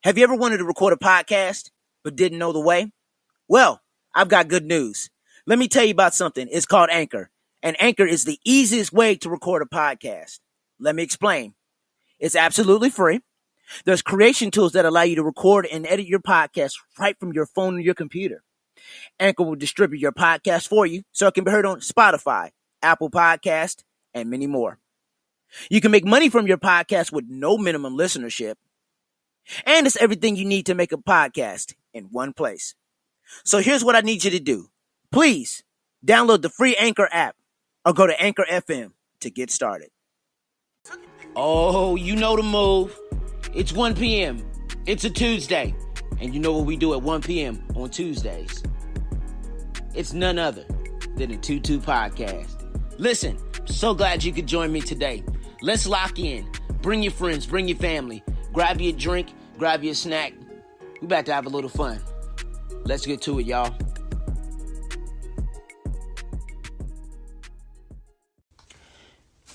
Have you ever wanted to record a podcast but didn't know the way? Well, I've got good news. Let me tell you about something. It's called Anchor, and Anchor is the easiest way to record a podcast. Let me explain. It's absolutely free. There's creation tools that allow you to record and edit your podcast right from your phone or your computer. Anchor will distribute your podcast for you so it can be heard on Spotify, Apple Podcast, and many more. You can make money from your podcast with no minimum listenership. And it's everything you need to make a podcast in one place. So here's what I need you to do. Please download the free Anchor app or go to Anchor FM to get started. Oh, you know the move. It's 1 p.m. It's a Tuesday. And you know what we do at 1 p.m. on Tuesdays? It's none other than the 2-2 podcast. Listen, so glad you could join me today. Let's lock in. Bring your friends, bring your family. Grab you a drink, grab you a snack. We're about to have a little fun. Let's get to it, y'all.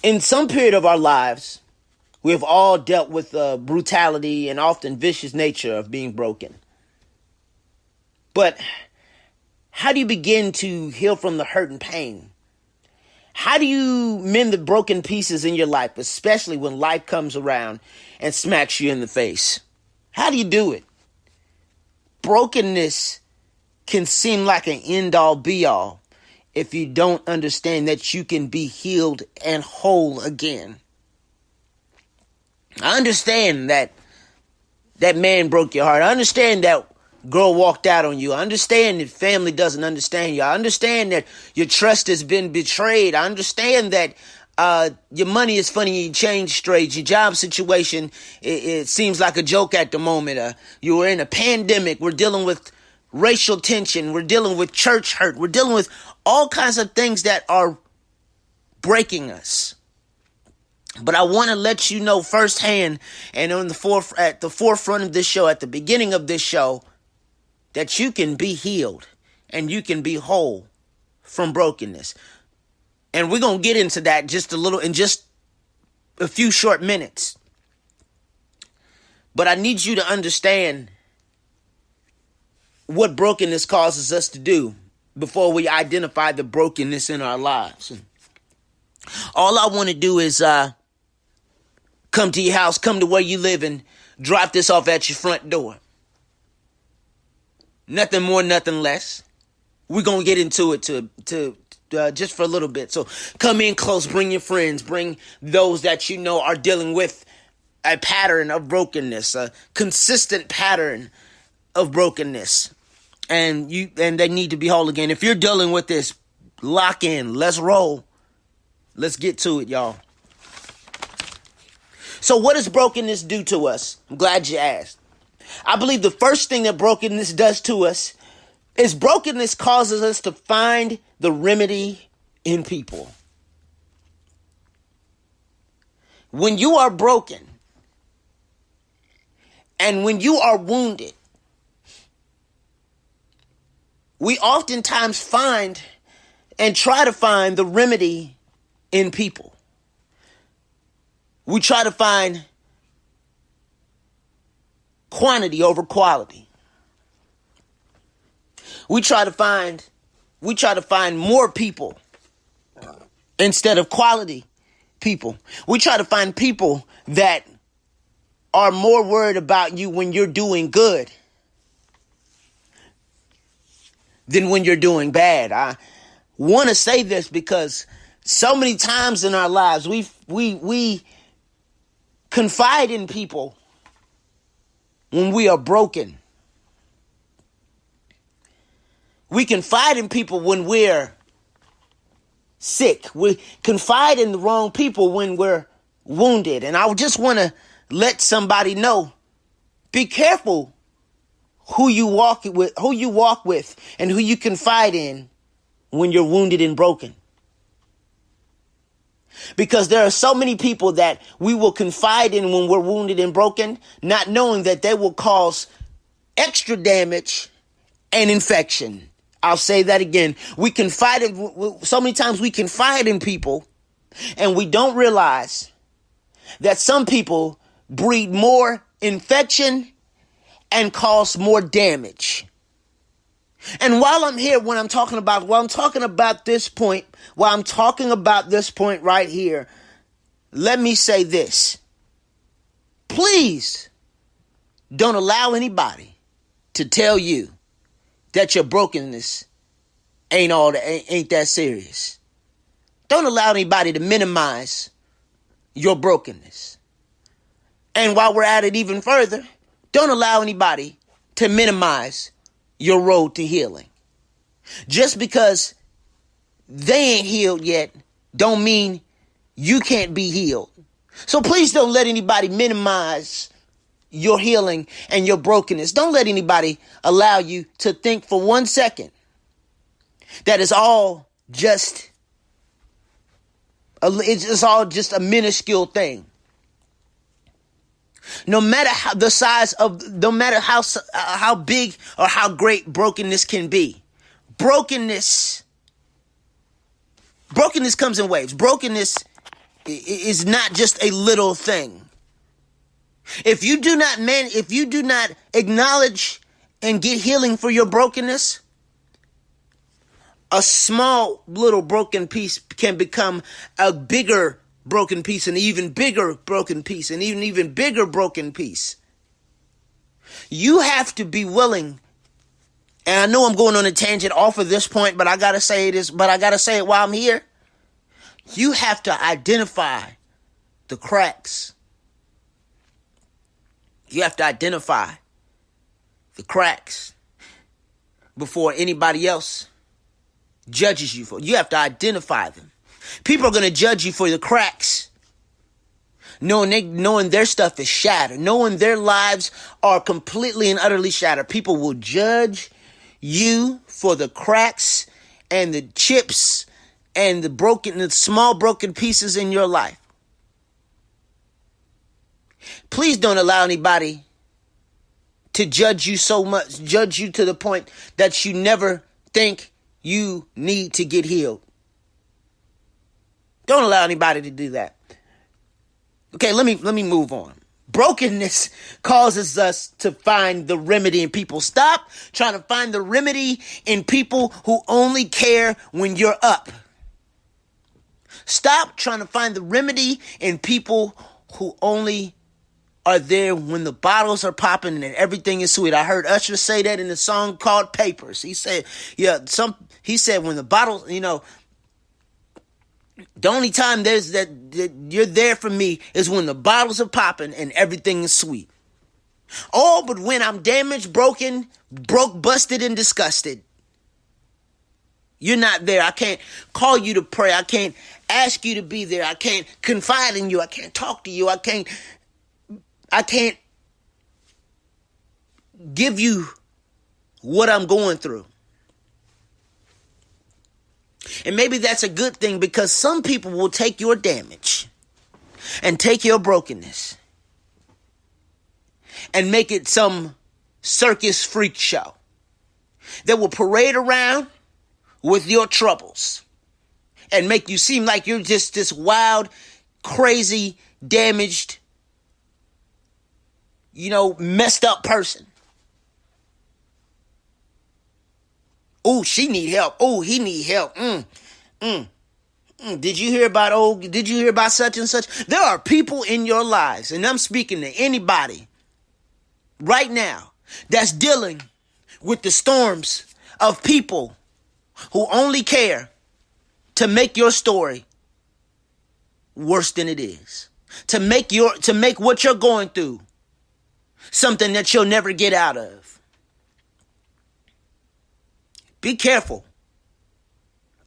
In some period of our lives, we have all dealt with the brutality and often vicious nature of being broken. But how do you begin to heal from the hurt and pain? How do you mend the broken pieces in your life, especially when life comes around and smacks you in the face? How do you do it? Brokenness can seem like an end-all be-all if you don't understand that you can be healed and whole again. I understand that man broke your heart. I understand that girl walked out on you. I understand that family doesn't understand you. I understand that your trust has been betrayed. I understand that your money is funny, you change straight. Your job situation, it seems like a joke at the moment. You were in a pandemic. We're dealing with racial tension. We're dealing with church hurt. We're dealing with all kinds of things that are breaking us. But I want to let you know firsthand and at the forefront of this show, at the beginning of this show, that you can be healed and you can be whole from brokenness. And we're going to get into that just a little in just a few short minutes. But I need you to understand what brokenness causes us to do before we identify the brokenness in our lives. All I want to do is come to your house, come to where you live and drop this off at your front door. Nothing more, nothing less. We're going to get into it to just for a little bit. So come in close, bring your friends, bring those that you know are dealing with a pattern of brokenness, a consistent pattern of brokenness. And they need to be whole again. If you're dealing with this, lock in. Let's roll. Let's get to it, y'all. So what does brokenness do to us? I'm glad you asked. I believe the first thing that brokenness does to us is brokenness causes us to find the remedy in people. When you are broken and when you are wounded, we oftentimes find and try to find the remedy in people. We try to find quantity over quality. We try to find more people instead of quality people. We try to find people that are more worried about you when you're doing good than when you're doing bad. I want to say this because so many times in our lives we confide in people when we are broken. We confide in people when we're sick. We confide in the wrong people when we're wounded. And I just want to let somebody know, be careful who you walk with and who you confide in when you're wounded and broken. Because there are so many people that we will confide in when we're wounded and broken, not knowing that they will cause extra damage and infection. I'll say that again. So many times we confide in people and we don't realize that some people breed more infection and cause more damage. And while I'm here, while I'm talking about this point right here, let me say this. Please don't allow anybody to tell you that your brokenness ain't that serious. Don't allow anybody to minimize your brokenness. And while we're at it even further, don't allow anybody to minimize your road to healing. Just because they ain't healed yet, don't mean you can't be healed. So please don't let anybody minimize your healing and your brokenness. Don't let anybody allow you to think for 1 second that it's all just a minuscule thing. No matter how big or how great brokenness can be, brokenness comes in waves. Brokenness is not just a little thing. If you do not acknowledge and get healing for your brokenness, a small little broken piece can become a bigger broken piece, an even bigger broken piece, and even bigger broken piece. You have to be willing, and I know I'm going on a tangent off of this point, but I gotta say it while I'm here. You have to identify the cracks. You have to identify the cracks before anybody else judges you for it. You have to identify them. People are going to judge you for the cracks, knowing their stuff is shattered, knowing their lives are completely and utterly shattered. People will judge you for the cracks and the chips and the small broken pieces in your life. Please don't allow anybody to judge you so much, judge you to the point that you never think you need to get healed. Don't allow anybody to do that. Okay, let me move on. Brokenness causes us to find the remedy in people. Stop trying to find the remedy in people who only care when you're up. Stop trying to find the remedy in people who only are there when the bottles are popping and everything is sweet. I heard Usher say that in the song called Papers. He said, when the bottles, the only time that you're there for me is when the bottles are popping and everything is sweet. Oh, but when I'm damaged, broken, busted, and disgusted, you're not there. I can't call you to pray. I can't ask you to be there. I can't confide in you. I can't talk to you. I can't give you what I'm going through. And maybe that's a good thing, because some people will take your damage and take your brokenness and make it some circus freak show that will parade around with your troubles and make you seem like you're just this wild, crazy, damaged, messed up person. Oh, she need help. Oh, he need help. Did you hear about such and such? There are people in your lives, and I'm speaking to anybody right now that's dealing with the storms of people who only care to make your story worse than it is. To make what you're going through something that you'll never get out of. Be careful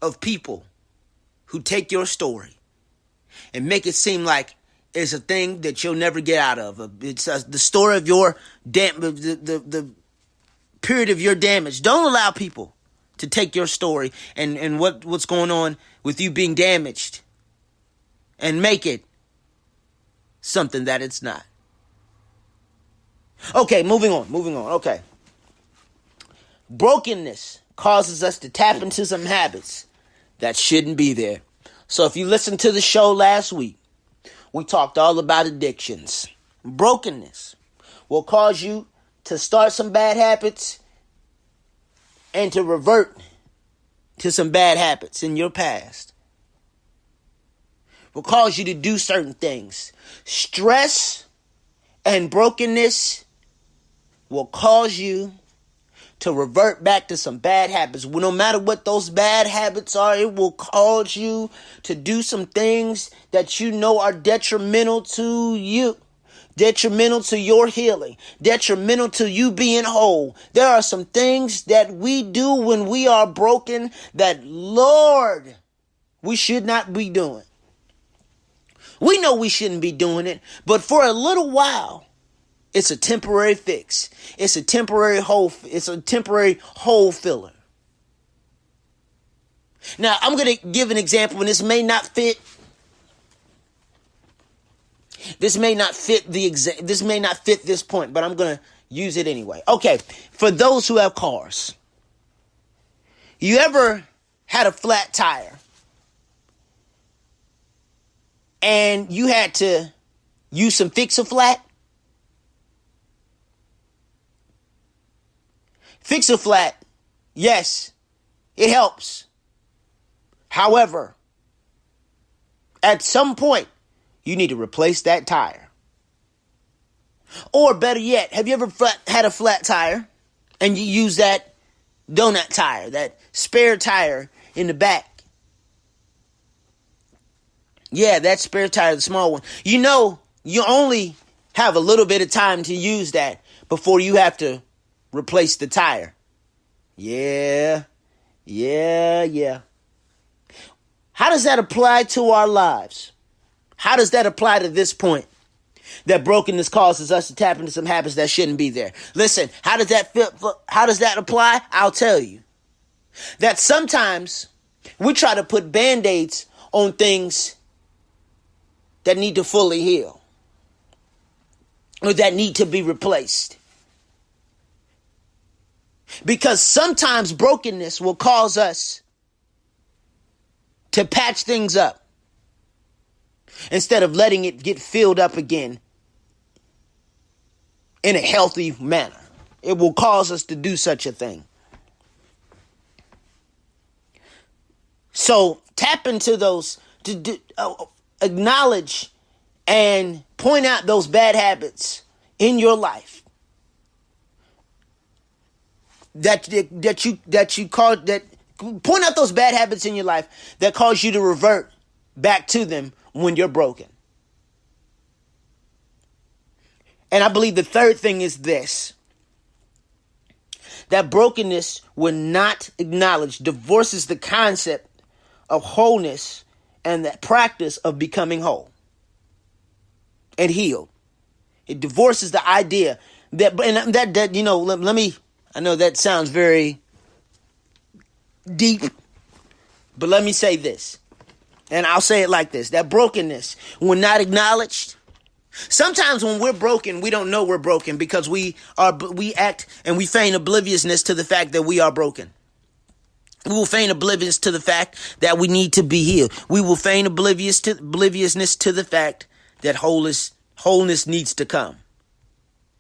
of people who take your story and make it seem like it's a thing that you'll never get out of. It's the story of your the period of your damage. Don't allow people to take your story and what's going on with you being damaged and make it something that it's not. Okay, moving on. Okay. Brokenness causes us to tap into some habits that shouldn't be there. So if you listened to the show last week, we talked all about addictions. Brokenness will cause you to start some bad habits and to revert to some bad habits in your past. Will cause you to do certain things. Stress and brokenness will cause you to revert back to some bad habits. Well, no matter what those bad habits are, it will cause you to do some things that you know are detrimental to you. Detrimental to your healing. Detrimental to you being whole. There are some things that we do when we are broken that, Lord, we should not be doing. We know we shouldn't be doing it, but for a little while, it's a temporary fix. It's a temporary hole. It's a temporary hole filler. Now, I'm going to give an example, and this may not fit. This may not fit this point, but I'm going to use it anyway. Okay, for those who have cars, you ever had a flat tire and you had to use some Fix-A-Flat? Fix-A-Flat, yes, it helps. However, at some point, you need to replace that tire. Or better yet, have you ever had a flat tire and you use that donut tire, that spare tire in the back? Yeah, that spare tire, the small one. You know, you only have a little bit of time to use that before you have to replace the tire. Yeah. How does that apply to our lives? How does that apply to this point? That brokenness causes us to tap into some habits that shouldn't be there. Listen, how does that apply? I'll tell you. That sometimes we try to put Band-Aids on things that need to fully heal. Or that need to be replaced. Because sometimes brokenness will cause us to patch things up instead of letting it get filled up again in a healthy manner. It will cause us to do such a thing. So tap into those, acknowledge and point out those bad habits in your life point out those bad habits in your life that cause you to revert back to them when you're broken. And I believe the third thing is this: that brokenness, when not acknowledged, divorces the concept of wholeness and the practice of becoming whole and healed. It divorces the idea that, and that you know, let me, I know that sounds very deep, but let me say this, and I'll say it like this: that brokenness, when not acknowledged, sometimes when we're broken, we don't know we're broken because we act and we feign obliviousness to the fact that we are broken. We will feign oblivious to the fact that we need to be healed. We will feign obliviousness to the fact that wholeness needs to come.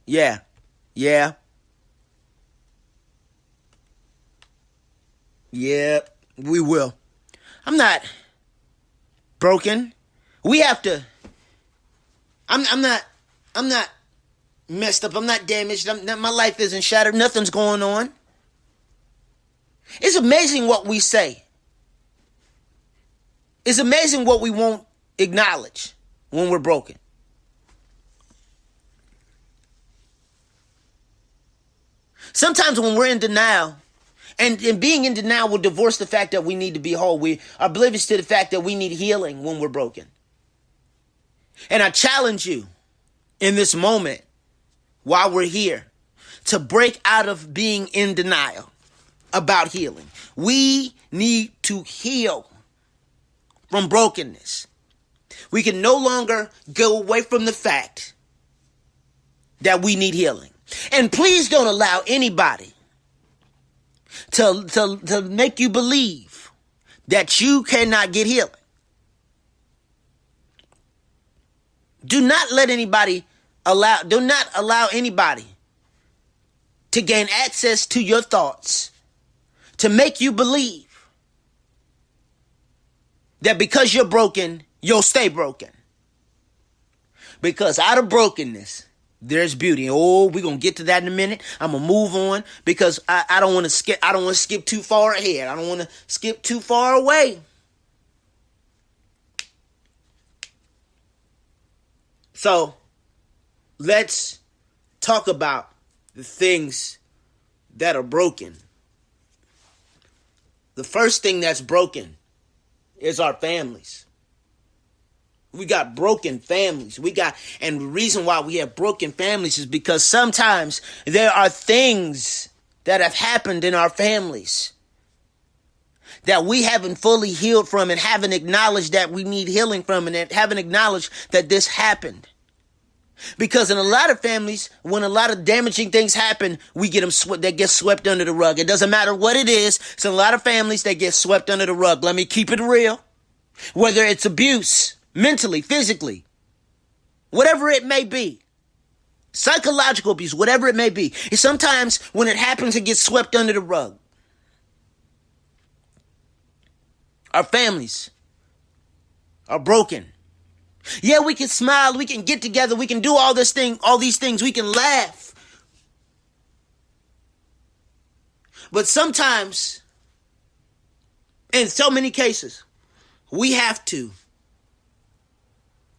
Yeah. Yeah, we will. I'm not broken. We have to. I'm not messed up. I'm not damaged. My life isn't shattered. Nothing's going on. It's amazing what we say. It's amazing what we won't acknowledge when we're broken. Sometimes when we're in denial, and being in denial will divorce the fact that we need to be whole. We are oblivious to the fact that we need healing when we're broken. And I challenge you in this moment, while we're here, to break out of being in denial about healing. We need to heal from brokenness. We can no longer go away from the fact that we need healing. And please don't allow anybody to make you believe that you cannot get healing. Do not allow anybody to gain access to your thoughts, to make you believe that because you're broken, you'll stay broken. Because out of brokenness, there's beauty. Oh, we're going to get to that in a minute. I'm going to move on because I don't want to skip. I don't want to skip too far ahead. I don't want to skip too far away. So let's talk about the things that are broken. The first thing that's broken is our families. We got broken families. And the reason why we have broken families is because sometimes there are things that have happened in our families that we haven't fully healed from and haven't acknowledged that we need healing from and haven't acknowledged that this happened. Because in a lot of families, when a lot of damaging things happen, they get swept under the rug. It doesn't matter what it is. It's a lot of families that get swept under the rug. Let me keep it real. Whether it's abuse, mentally, physically, whatever it may be, psychological abuse, whatever it may be. And sometimes when it happens, it gets swept under the rug. Our families are broken. Yeah, we can smile, we can get together, we can do all these things, we can laugh. But sometimes, in so many cases, we have to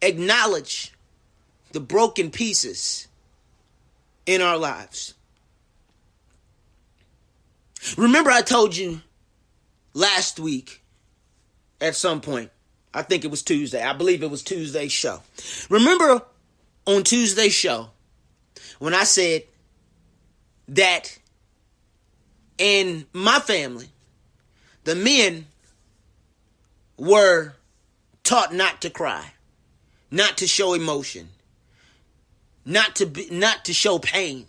acknowledge the broken pieces in our lives. Remember I told you last week at some point, I think it was Tuesday. I believe it was Tuesday's show. Remember on Tuesday's show when I said that in my family, the men were taught not to cry, not to show emotion, not to show pain,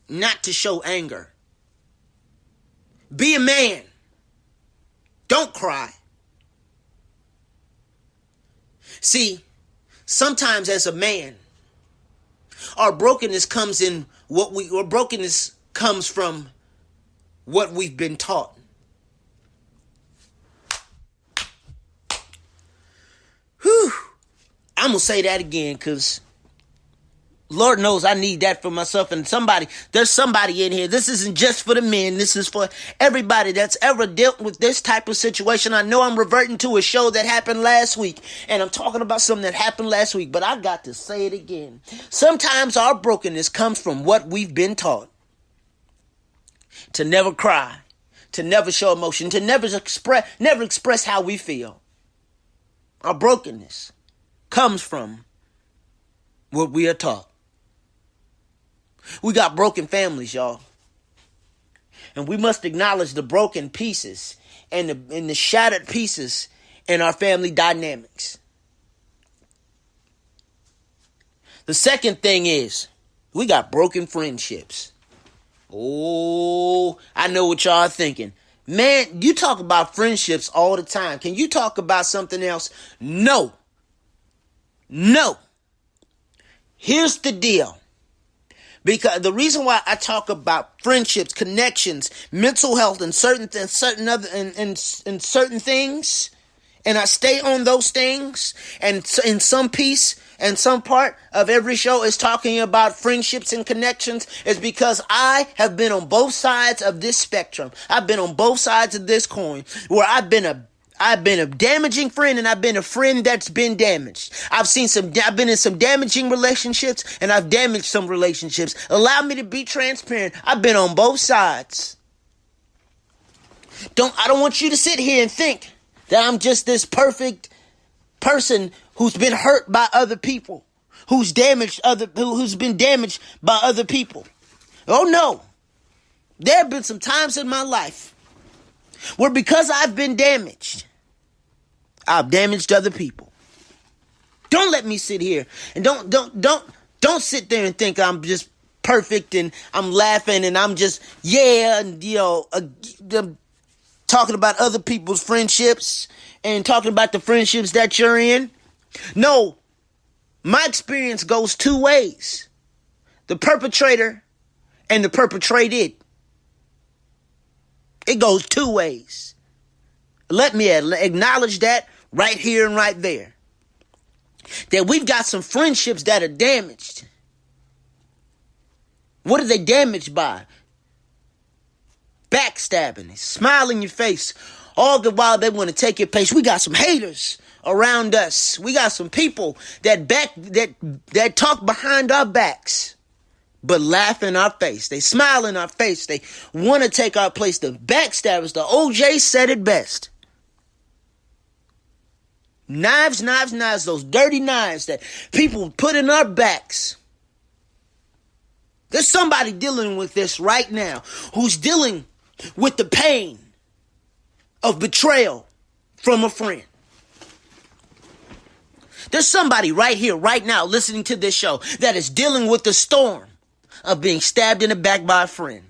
not to show anger. Be a man. Don't cry. See, sometimes as a man, our brokenness comes from what we've been taught. Whew. I'm going to say that again because Lord knows I need that for myself and there's somebody in here. This isn't just for the men. This is for everybody that's ever dealt with this type of situation. I know I'm reverting to a show that happened last week and I'm talking about something that happened last week, but I got to say it again. Sometimes our brokenness comes from what we've been taught. To never cry, to never show emotion, to never express how we feel. Our brokenness comes from what we are taught. We got broken families, y'all. And we must acknowledge the broken pieces and the shattered pieces in our family dynamics. The second thing is we got broken friendships. Oh, I know what y'all are thinking. Man, you talk about friendships all the time. Can you talk about something else? No. Here's the deal. Because the reason why I talk about friendships, connections, mental health, and certain things, and I stay on those things, and in some piece and some part of every show is talking about friendships and connections, is because I have been on both sides of this spectrum. I've been on both sides of this coin, where I've been a damaging friend and I've been a friend that's been damaged. I've been in some damaging relationships and I've damaged some relationships. Allow me to be transparent. I've been on both sides. I don't want you to sit here and think that I'm just this perfect person who's been hurt by other people, who's been damaged by other people. Oh no. There have been some times in my life where because I've been damaged, I've damaged other people. Don't let me sit here and don't sit there and think I'm just perfect and I'm laughing and I'm just talking about other people's friendships and talking about the friendships that you're in. No, my experience goes two ways. The perpetrator and to perpetrate it. It goes two ways. Let me acknowledge that right here and right there. That we've got some friendships that are damaged. What are they damaged by? Backstabbing. They smile in your face. All the while they want to take your place. We got some haters around us. We got some people that talk behind our backs, but laugh in our face. They smile in our face. They want to take our place. The backstabbers, the OJ said it best. Knives, knives, knives, those dirty knives that people put in our backs. There's somebody dealing with this right now who's dealing with the pain of betrayal from a friend. There's somebody right here, right now, listening to this show that is dealing with the storm of being stabbed in the back by a friend.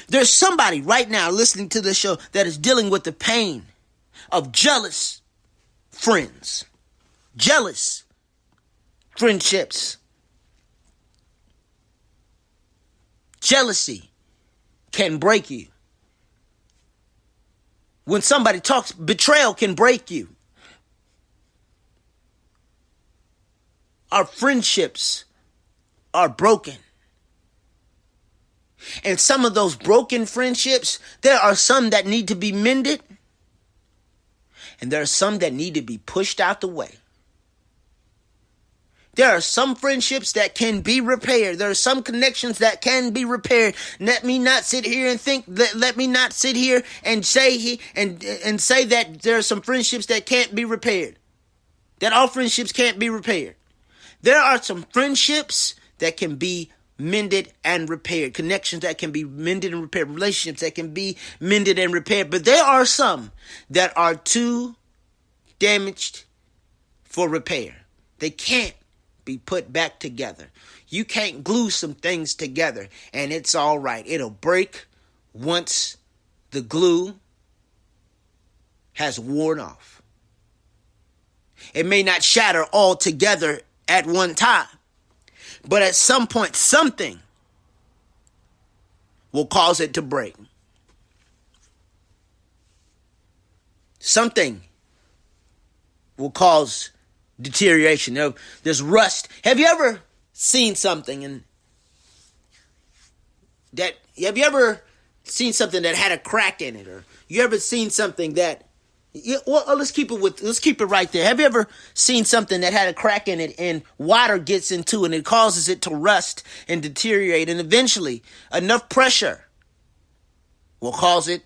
There's somebody right now listening to this show that is dealing with the pain of jealous friends, jealous friendships. Jealousy can break you. When somebody talks, betrayal can break you. Our friendships are broken. And some of those broken friendships, there are some that need to be mended. And there are some that need to be pushed out the way. There are some friendships that can be repaired. There are some connections that can be repaired. Let me not sit here and think. Let me not sit here and say say that there are some friendships that can't be repaired. That all friendships can't be repaired. There are some friendships that can be mended and repaired. Connections that can be mended and repaired. Relationships that can be mended and repaired. But there are some that are too damaged for repair. They can't be put back together. You can't glue some things together and it's all right. It'll break once the glue has worn off. It may not shatter altogether at one time, but at some point, something will cause it to break. Something will cause deterioration. There's rust. Have you ever seen something that had a crack in it, or you ever seen something that? Let's keep it right there. Have you ever seen something that had a crack in it and water gets into it and it causes it to rust and deteriorate, and eventually enough pressure will cause it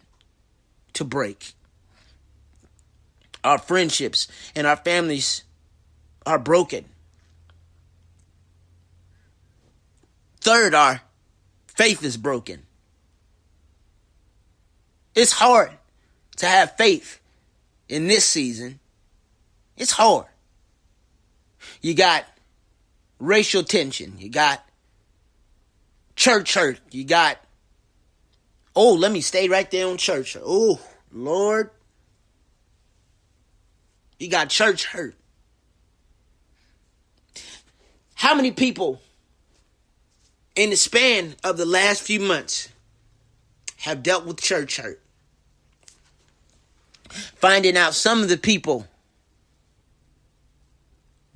to break? Our friendships and our families are broken. Third, our faith is broken. It's hard to have faith in this season. It's hard. You got racial tension. You got church hurt. You got, let me stay right there on church. Oh, Lord. You got church hurt. How many people in the span of the last few months have dealt with church hurt? Finding out some of the people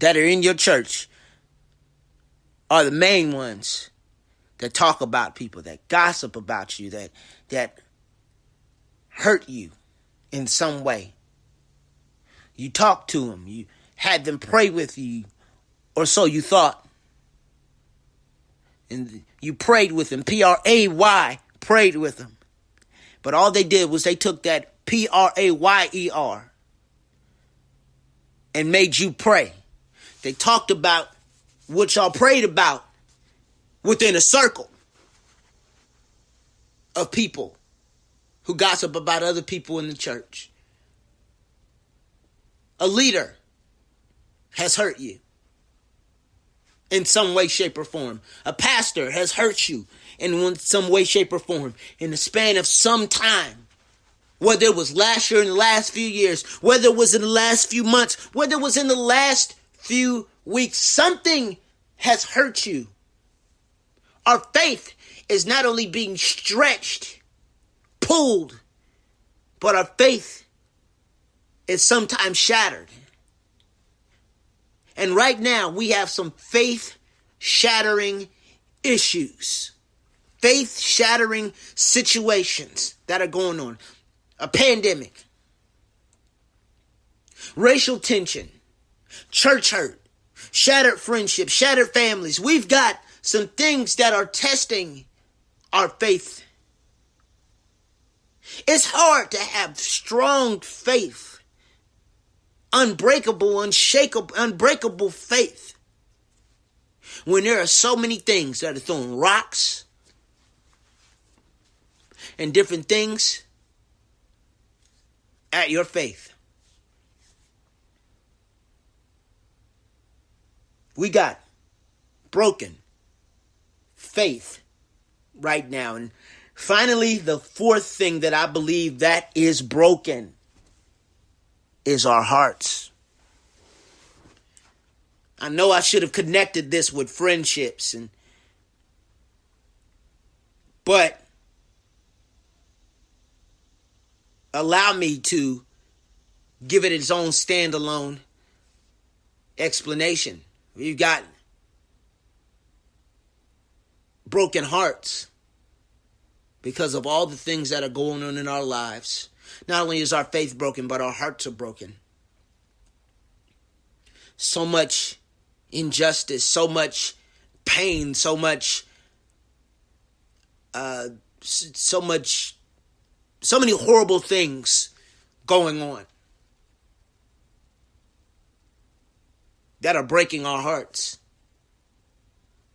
that are in your church are the main ones that talk about people, that gossip about you, that hurt you in some way. You talked to them, you had them pray with you, or so you thought. And you prayed with them, P-R-A-Y, prayed with them. But all they did was they took that P-R-A-Y-E-R and made you pray. They talked about what y'all prayed about within a circle of people who gossip about other people in the church. A leader has hurt you in some way, shape, or form. A pastor has hurt you in some way, shape, or form in the span of some time. Whether it was last year, in the last few years, whether it was in the last few months, whether it was in the last few weeks, something has hurt you. Our faith is not only being stretched, pulled, but our faith is sometimes shattered. And right now we have some faith shattering issues, faith shattering situations that are going on. A pandemic, racial tension, church hurt, shattered friendships, shattered families. We've got some things that are testing our faith. It's hard to have strong faith, unbreakable, unshakable, unbreakable faith, when there are so many things that are throwing rocks and different things at your faith. We got broken faith right now. And finally, the fourth thing that I believe that is broken is our hearts. I know I should have connected this with friendships, but allow me to give it its own standalone explanation. We've got broken hearts because of all the things that are going on in our lives. Not only is our faith broken, but our hearts are broken. So much injustice, so much pain, so many horrible things going on that are breaking our hearts.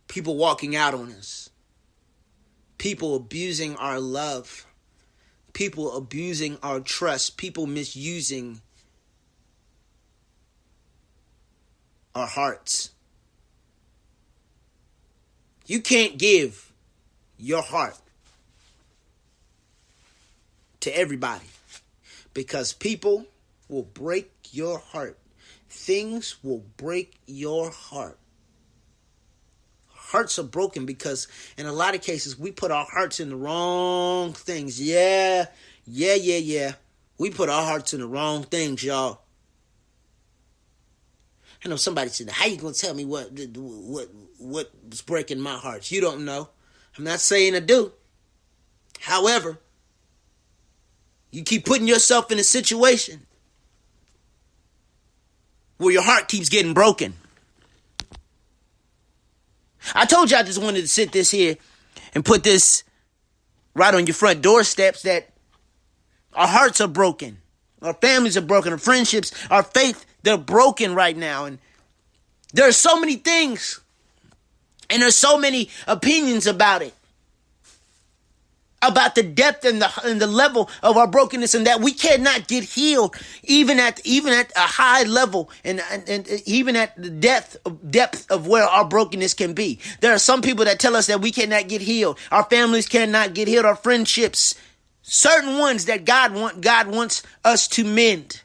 People walking out on us. People abusing our love. People abusing our trust. People misusing our hearts. You can't give your heart to everybody, because people will break your heart. Things will break your heart. Hearts are broken because in a lot of cases we put our hearts in the wrong things. Yeah. We put our hearts in the wrong things, y'all. I know somebody said, how you going to tell me what's breaking my heart? You don't know. I'm not saying I do. However, you keep putting yourself in a situation where your heart keeps getting broken. I told you I just wanted to sit this here and put this right on your front doorsteps, that our hearts are broken. Our families are broken. Our friendships, our faith, they're broken right now. And there are so many things, and there's so many opinions about it, about the depth and the level of our brokenness, and that we cannot get healed even at a high level, and even at the depth of where our brokenness can be. There are some people that tell us that we cannot get healed. Our families cannot get healed. Our friendships, certain ones that God wants us to mend,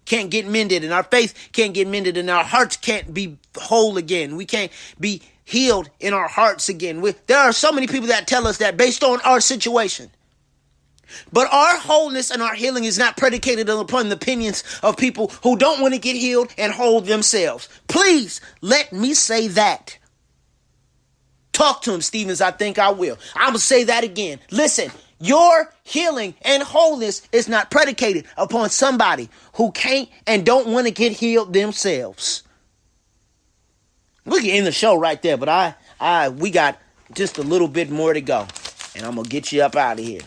can't get mended, and our faith can't get mended, and our hearts can't be whole again. We can't be healed in our hearts again. There are so many people that tell us that based on our situation. But our wholeness and our healing is not predicated upon the opinions of people who don't want to get healed and whole themselves. Please let me say that. Talk to him, Stevens. I think I will. I'm going to say that again. Listen, your healing and wholeness is not predicated upon somebody who can't and don't want to get healed themselves. We can end the show right there, but we got just a little bit more to go, and I'm going to get you up out of here.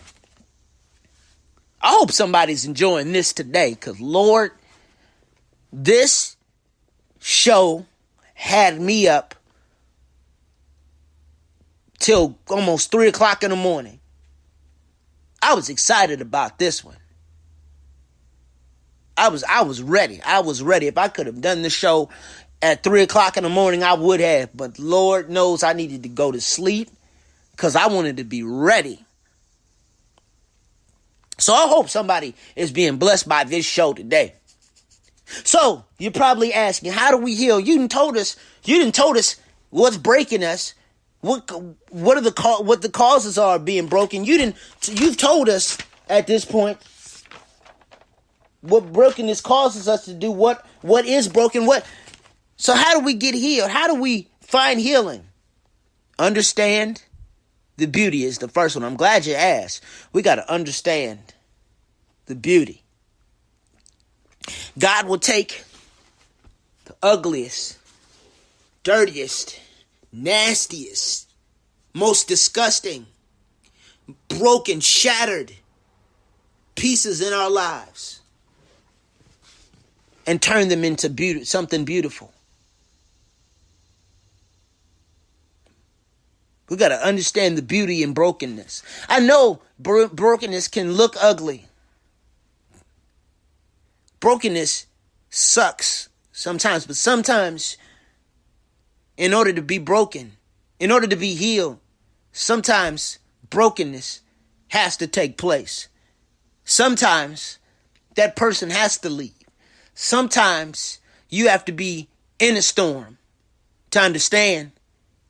I hope somebody's enjoying this today, because Lord, this show had me up till almost 3 o'clock in the morning. I was excited about this one. I was ready. If I could have done the show at 3 o'clock in the morning, I would have. But Lord knows I needed to go to sleep because I wanted to be ready. So I hope somebody is being blessed by this show today. So you're probably asking, how do we heal? You didn't told us what's breaking us. What are what the causes are of being broken? You've told us at this point what brokenness causes us to do. What is broken? So how do we get healed? How do we find healing? Understand the beauty is the first one. I'm glad you asked. We got to understand the beauty. God will take the ugliest, dirtiest, nastiest, most disgusting, broken, shattered pieces in our lives and turn them into something beautiful. We got to understand the beauty in brokenness. I know brokenness can look ugly. Brokenness sucks sometimes, but sometimes in order to be broken, in order to be healed, sometimes brokenness has to take place. Sometimes that person has to leave. Sometimes you have to be in a storm to understand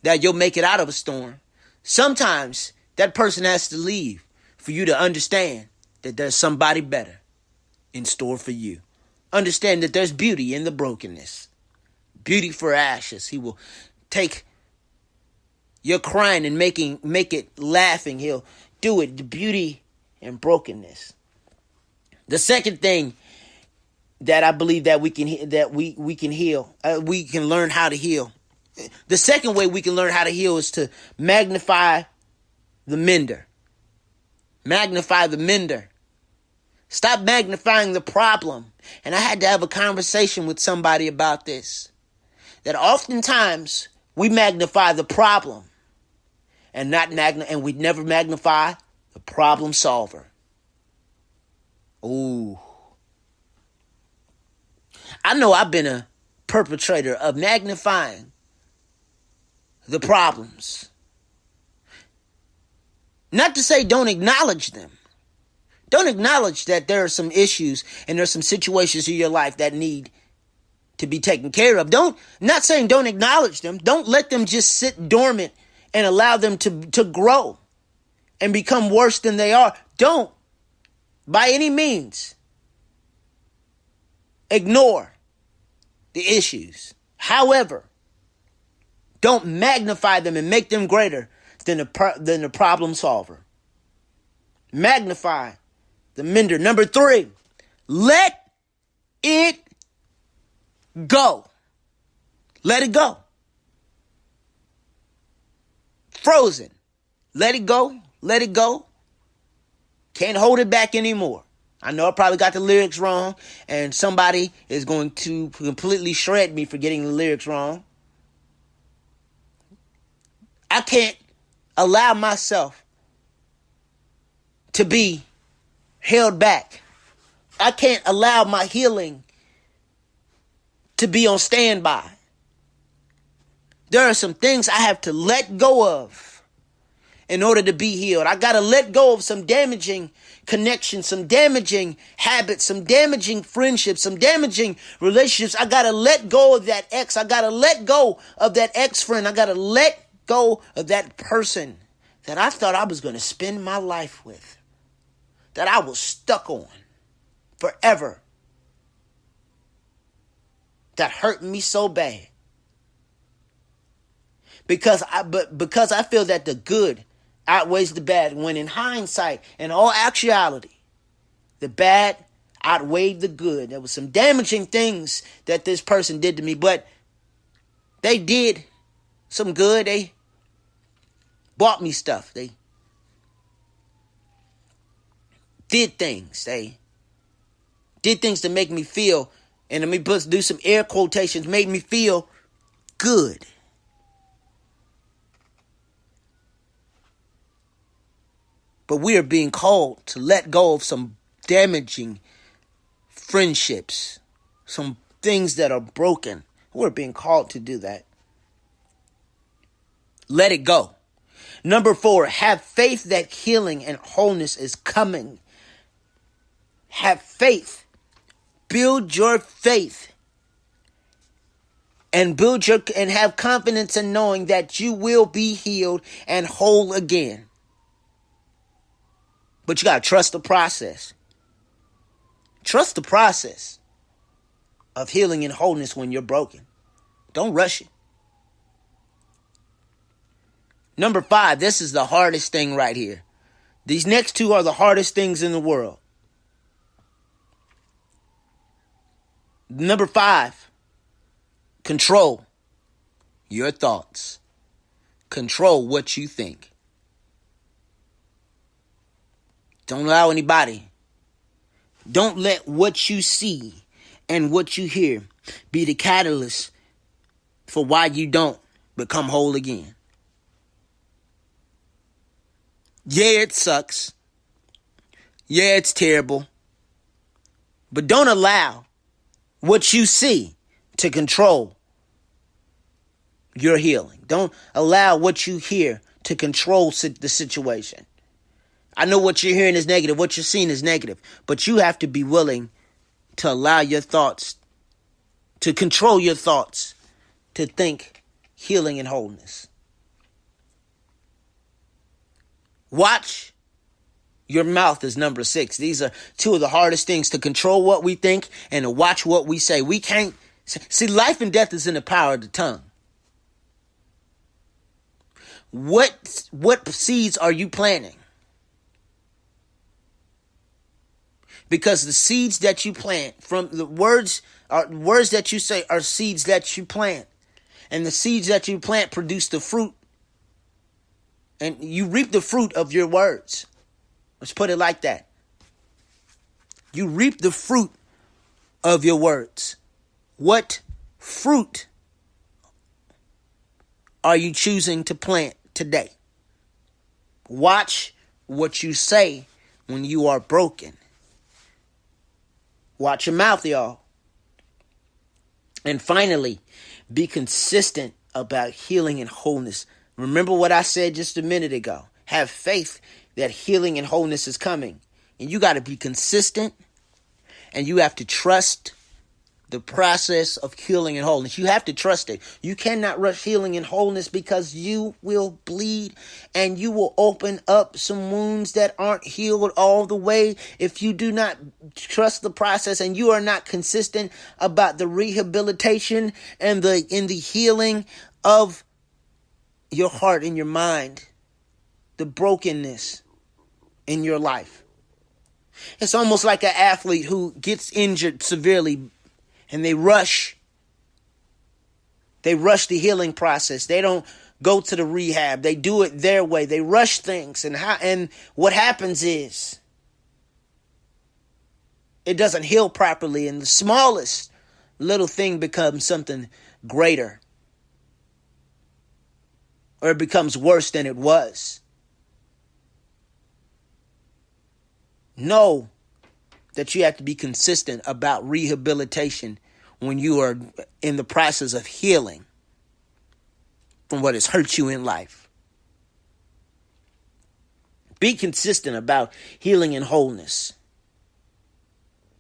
that you'll make it out of a storm. Sometimes that person has to leave for you to understand that there's somebody better in store for you. Understand that there's beauty in the brokenness. Beauty for ashes. He will take your crying and make it laughing. He'll do it. The beauty in brokenness. The second thing that I believe that we can heal, we can learn how to heal. The second way we can learn how to heal is to magnify the mender. Magnify the mender. Stop magnifying the problem. And I had to have a conversation with somebody about this. That oftentimes we magnify the problem and we never magnify the problem solver. Ooh. I know I've been a perpetrator of magnifying the problems. Not to say don't acknowledge them. Don't acknowledge that there are some issues and there's some situations in your life that need to be taken care of. Not saying don't acknowledge them. Don't let them just sit dormant and allow them to grow and become worse than they are. Don't, by any means, ignore the issues. However, don't magnify them and make them greater than the problem solver. Magnify the mender. Number 3, let it go. Let it go. Frozen. Let it go. Let it go. Can't hold it back anymore. I know I probably got the lyrics wrong, and somebody is going to completely shred me for getting the lyrics wrong. I can't allow myself to be held back. I can't allow my healing to be on standby. There are some things I have to let go of in order to be healed. I got to let go of some damaging connections, some damaging habits, some damaging friendships, some damaging relationships. I got to let go of that ex. I got to let go of that ex-friend. I got to let go of that person that I thought I was going to spend my life with, that I was stuck on forever, that hurt me so bad. Because I feel that the good outweighs the bad, when in hindsight, in all actuality, the bad outweighed the good. There was some damaging things that this person did to me, but they did some good. They bought me stuff. They did things. They did things to make me feel, and let me do some air quotations, made me feel good. But we are being called to let go of some damaging friendships, some things that are broken. We're being called to do that. Let it go. Number 4, have faith that healing and wholeness is coming. Have faith. Build your faith and and have confidence in knowing that you will be healed and whole again. But you got to trust the process. Trust the process of healing and wholeness when you're broken. Don't rush it. Number 5, this is the hardest thing right here. These next 2 are the hardest things in the world. Number 5, control your thoughts. Control what you think. Don't allow anybody. Don't let what you see and what you hear be the catalyst for why you don't become whole again. Yeah, it sucks. Yeah, it's terrible. But don't allow what you see to control your healing. Don't allow what you hear to control the situation. I know what you're hearing is negative, what you're seeing is negative, but you have to be willing to allow your thoughts, to control your thoughts, to think healing and wholeness. Watch your mouth is number 6. These are 2 of the hardest things, to control what we think and to watch what we say. We can't, see, life and death is in the power of the tongue. What seeds are you planting? Because the seeds that you plant, from the words that you say, are seeds that you plant. And the seeds that you plant produce the fruit. And you reap the fruit of your words. Let's put it like that. You reap the fruit of your words. What fruit are you choosing to plant today? Watch what you say when you are broken. Watch your mouth, y'all. And finally, be consistent about healing and wholeness. Remember what I said just a minute ago. Have faith that healing and wholeness is coming. And you got to be consistent, and you have to trust the process of healing and wholeness. You have to trust it. You cannot rush healing and wholeness, because you will bleed and you will open up some wounds that aren't healed all the way if you do not trust the process and you are not consistent about the rehabilitation and in the healing of your heart and your mind, the brokenness in your life. It's almost like an athlete who gets injured severely, and they rush the healing process. They don't go to the rehab. They do it their way. They rush things. And what happens is it doesn't heal properly. And the smallest little thing becomes something greater. Or it becomes worse than it was. Know that you have to be consistent about rehabilitation when you are in the process of healing from what has hurt you in life. Be consistent about healing and wholeness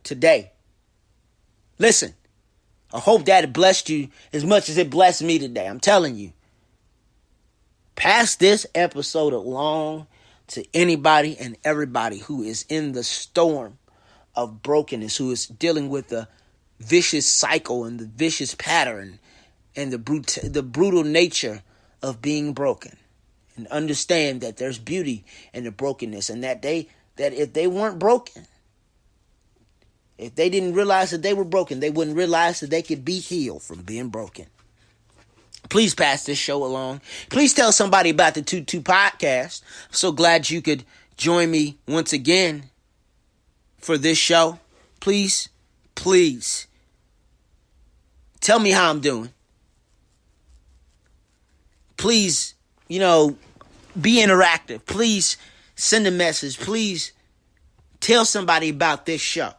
today. Listen, I hope that it blessed you as much as it blessed me today. I'm telling you. Pass this episode along to anybody and everybody who is in the storm of brokenness, who is dealing with the vicious cycle and the vicious pattern and the brutal nature of being broken. And understand that there's beauty in the brokenness, and that if they weren't broken, if they didn't realize that they were broken, they wouldn't realize that they could be healed from being broken. Please pass this show along. Please tell somebody about the 2-2 podcast. I'm so glad you could join me once again for this show. Please tell me how I'm doing. Please, be interactive. Please send a message. Please tell somebody about this show.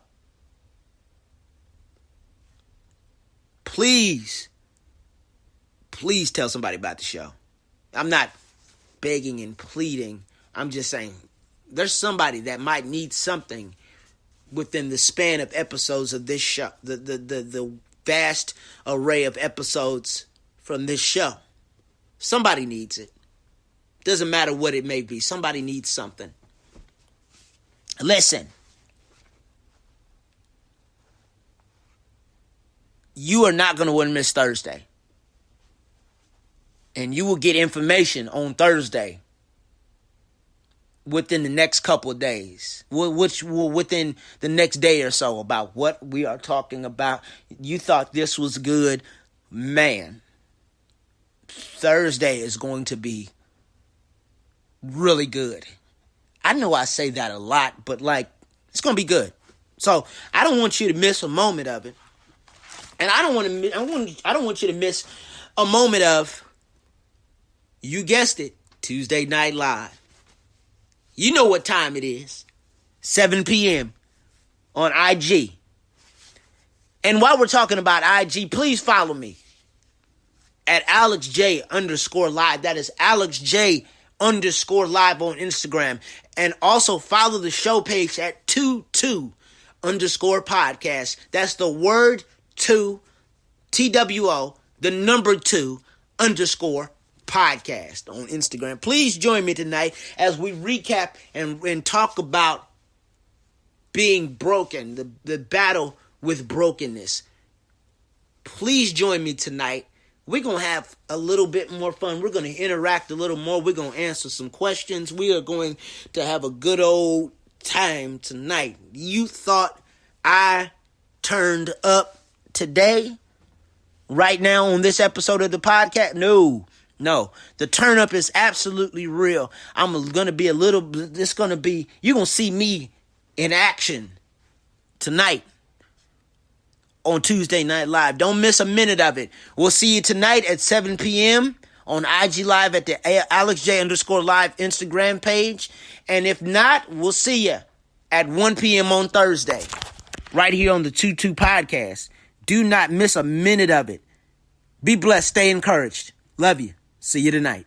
Please tell somebody about the show. I'm not begging and pleading. I'm just saying there's somebody that might need something within the span of episodes of this show, the vast array of episodes from this show. Somebody needs it. Doesn't matter what it may be. Somebody needs something. Listen. You are not going to want to miss Thursday. And you will get information on Thursday within the next couple of days, which will within the next day or so, about what we are talking about. You thought this was good. Man, Thursday is going to be really good. I know I say that a lot, but it's going to be good. So I don't want you to miss a moment of it. And I don't want you to miss a moment of, you guessed it, Tuesday Night Live. You know what time it is. 7 p.m. on IG. And while we're talking about IG, please follow me at AlexJ_live. That is AlexJ_live on Instagram. And also follow the show page at 22_podcast. That's the word 2, TWO, the number 2, _podcast on Instagram. Please join me tonight as we recap and talk about being broken, the battle with brokenness. Please join me tonight. We're going to have a little bit more fun. We're going to interact a little more. We're going to answer some questions. We are going to have a good old time tonight. You thought I turned up today, right now on this episode of the podcast? No. The turn up is absolutely real. I'm going to be you're going to see me in action tonight on Tuesday Night Live. Don't miss a minute of it. We'll see you tonight at 7 p.m. on IG Live at the AlexJ_live Instagram page. And if not, we'll see you at 1 p.m. on Thursday, right here on the 22 podcast. Do not miss a minute of it. Be blessed. Stay encouraged. Love you. See you tonight.